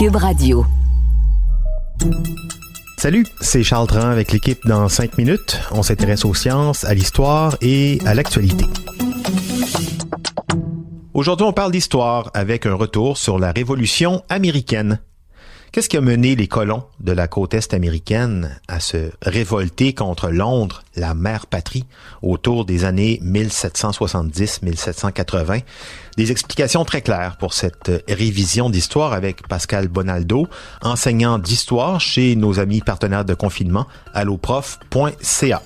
Cube Radio. Salut, c'est Charles Tran avec l'équipe dans 5 minutes. On s'intéresse aux sciences, à l'histoire et à l'actualité. Aujourd'hui, on parle d'histoire avec un retour sur la Révolution américaine. Qu'est-ce qui a mené les colons de la côte est américaine à se révolter contre Londres, la mère patrie, autour des années 1770-1780? Des explications très claires pour cette révision d'histoire avec Pascal Bonaldo, enseignant d'histoire chez nos amis partenaires de confinement, alloprof.ca.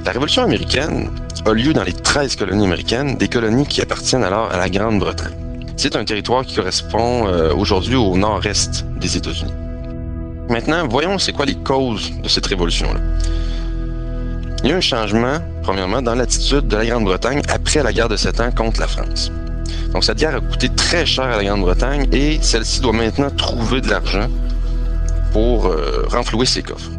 La Révolution américaine a lieu dans les 13 colonies américaines, des colonies qui appartiennent alors à la Grande-Bretagne. C'est un territoire qui correspond aujourd'hui au nord-est des États-Unis. Maintenant, voyons c'est quoi les causes de cette révolution-là. Il y a un changement, premièrement, dans l'attitude de la Grande-Bretagne après la guerre de 7 ans contre la France. Donc cette guerre a coûté très cher à la Grande-Bretagne et celle-ci doit maintenant trouver de l'argent pour renflouer ses coffres.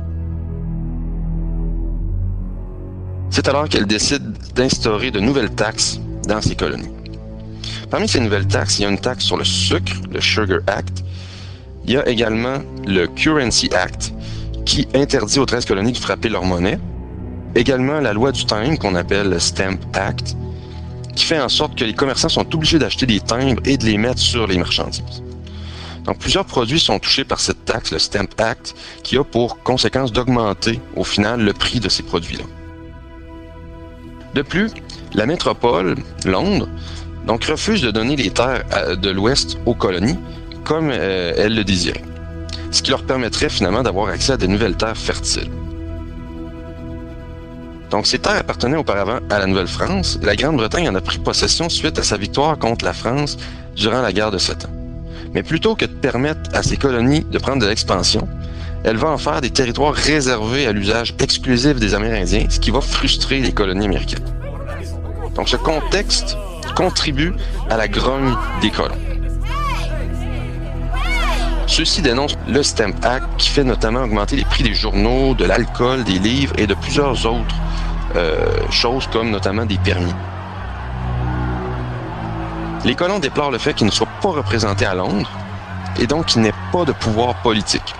C'est alors qu'elle décide d'instaurer de nouvelles taxes dans ses colonies. Parmi ces nouvelles taxes, il y a une taxe sur le sucre, le Sugar Act. Il y a également le Currency Act, qui interdit aux 13 colonies de frapper leur monnaie. Également la loi du timbre, qu'on appelle le Stamp Act, qui fait en sorte que les commerçants sont obligés d'acheter des timbres et de les mettre sur les marchandises. Donc plusieurs produits sont touchés par cette taxe, le Stamp Act, qui a pour conséquence d'augmenter, au final, le prix de ces produits-là. De plus, la métropole, Londres, donc refuse de donner les terres de l'Ouest aux colonies comme elle le désirait, ce qui leur permettrait finalement d'avoir accès à de nouvelles terres fertiles. Donc ces terres appartenaient auparavant à la Nouvelle-France et la Grande-Bretagne en a pris possession suite à sa victoire contre la France durant la guerre de 7 ans. Mais plutôt que de permettre à ces colonies de prendre de l'expansion, elle va en faire des territoires réservés à l'usage exclusif des Amérindiens, ce qui va frustrer les colonies américaines. Donc ce contexte contribue à la grogne des colons. Ceux-ci dénoncent le Stamp Act qui fait notamment augmenter les prix des journaux, de l'alcool, des livres et de plusieurs autres choses comme notamment des permis. Les colons déplorent le fait qu'ils ne soient pas représentés à Londres et donc qu'ils n'aient pas de pouvoir politique.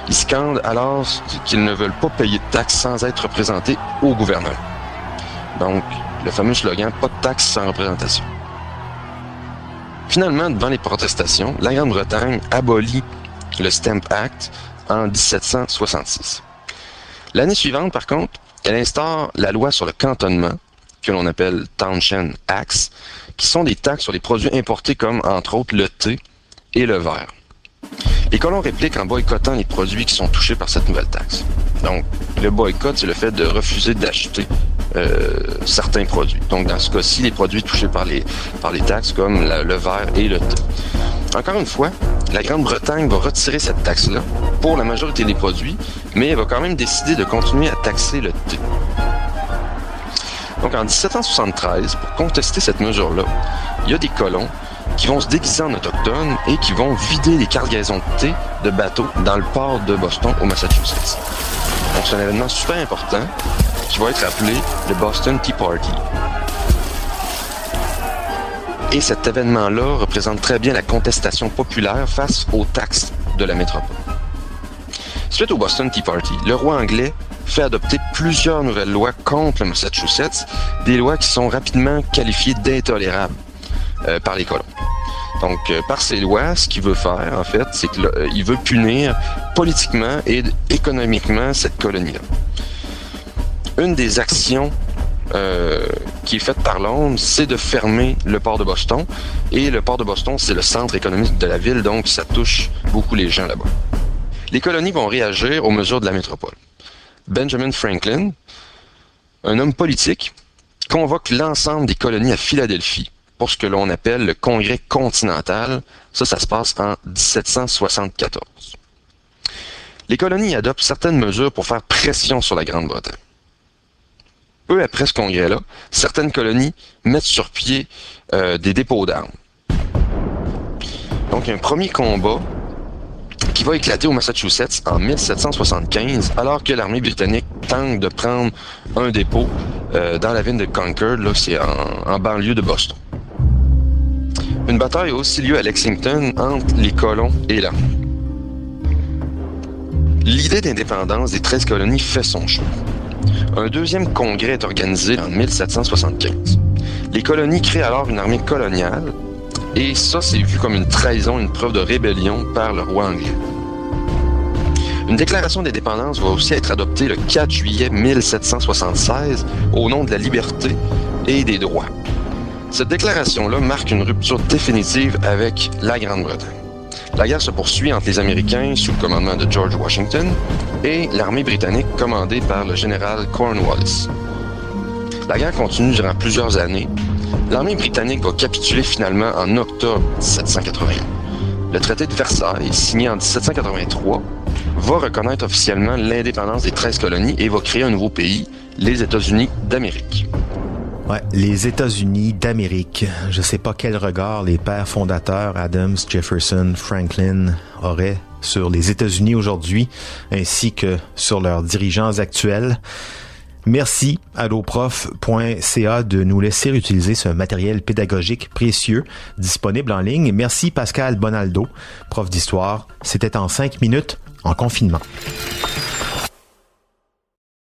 Ils scandent alors qu'ils ne veulent pas payer de taxes sans être représentés au gouvernement. Donc, le fameux slogan « pas de taxes sans représentation ». Finalement, devant les protestations, la Grande-Bretagne abolit le Stamp Act en 1766. L'année suivante, par contre, elle instaure la loi sur le cantonnement, que l'on appelle Townshend Acts, qui sont des taxes sur les produits importés comme, entre autres, le thé et le verre. Les colons répliquent en boycottant les produits qui sont touchés par cette nouvelle taxe. Donc, le boycott, c'est le fait de refuser d'acheter certains produits. Donc, dans ce cas-ci, les produits touchés par les taxes, comme le verre et le thé. Encore une fois, la Grande-Bretagne va retirer cette taxe-là pour la majorité des produits, mais elle va quand même décider de continuer à taxer le thé. Donc, en 1773, pour contester cette mesure-là, il y a des colons qui vont se déguiser en autochtones et qui vont vider les cargaisons de thé de bateaux dans le port de Boston, au Massachusetts. Donc, c'est un événement super important qui va être appelé le Boston Tea Party. Et cet événement-là représente très bien la contestation populaire face aux taxes de la métropole. Suite au Boston Tea Party, le roi anglais fait adopter plusieurs nouvelles lois contre le Massachusetts, des lois qui sont rapidement qualifiées d'intolérables par les colons. Donc, par ces lois, ce qu'il veut faire, en fait, c'est qu'il veut punir politiquement et économiquement cette colonie-là. Une des actions qui est faite par Londres, c'est de fermer le port de Boston. Et le port de Boston, c'est le centre économique de la ville, donc ça touche beaucoup les gens là-bas. Les colonies vont réagir aux mesures de la métropole. Benjamin Franklin, un homme politique, convoque l'ensemble des colonies à Philadelphie pour ce que l'on appelle le Congrès continental. Ça se passe en 1774. Les colonies adoptent certaines mesures pour faire pression sur la Grande-Bretagne. Peu après ce congrès-là, certaines colonies mettent sur pied des dépôts d'armes. Donc, un premier combat qui va éclater au Massachusetts en 1775, alors que l'armée britannique tente de prendre un dépôt dans la ville de Concord, là, c'est en banlieue de Boston. Une bataille a aussi lieu à Lexington entre les colons et l'armée. L'idée d'indépendance des 13 colonies fait son chemin. Un deuxième congrès est organisé en 1775. Les colonies créent alors une armée coloniale, et ça, c'est vu comme une trahison, une preuve de rébellion par le roi anglais. Une déclaration d'indépendance va aussi être adoptée le 4 juillet 1776 au nom de la liberté et des droits. Cette déclaration-là marque une rupture définitive avec la Grande-Bretagne. La guerre se poursuit entre les Américains sous le commandement de George Washington et l'armée britannique commandée par le général Cornwallis. La guerre continue durant plusieurs années. L'armée britannique va capituler finalement en octobre 1781. Le traité de Versailles, signé en 1783, va reconnaître officiellement l'indépendance des 13 colonies et va créer un nouveau pays, les États-Unis d'Amérique. Ouais, les États-Unis d'Amérique. Je sais pas quel regard les pères fondateurs Adams, Jefferson, Franklin auraient sur les États-Unis aujourd'hui, ainsi que sur leurs dirigeants actuels. Merci à alloprof.ca de nous laisser utiliser ce matériel pédagogique précieux disponible en ligne. Merci Pascal Bonaldo, prof d'histoire. C'était en 5 minutes en confinement.